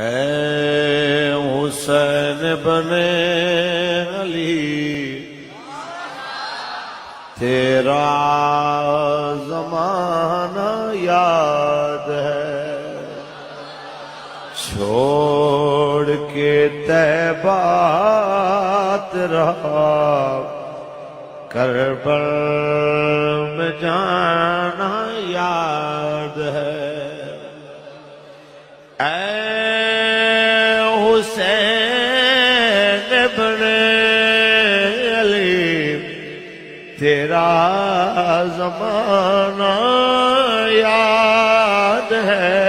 اے حسین بن علی تیرا زمانہ یاد ہے، چھوڑ کے طیبہ تیرا کربل میں جانا یاد ہے۔ اے حسین بن علی تیرا زمانہ یاد ہے،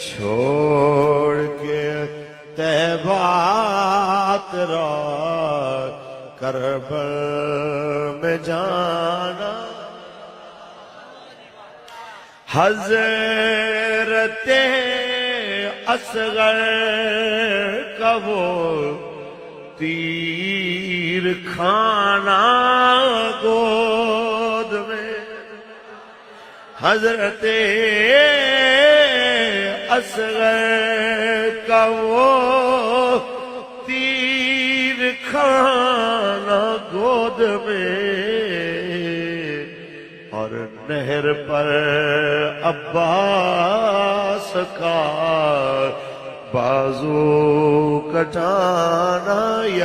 چھوڑ کے طیبہ تیرا کربل میں جانا۔ حضرت اصغر کا وہ تیر کھانا گود میں، حضرت اصغر کا وہ تیر کھانا گود میں، اور نہر پر عباس کا بازو کٹانا یا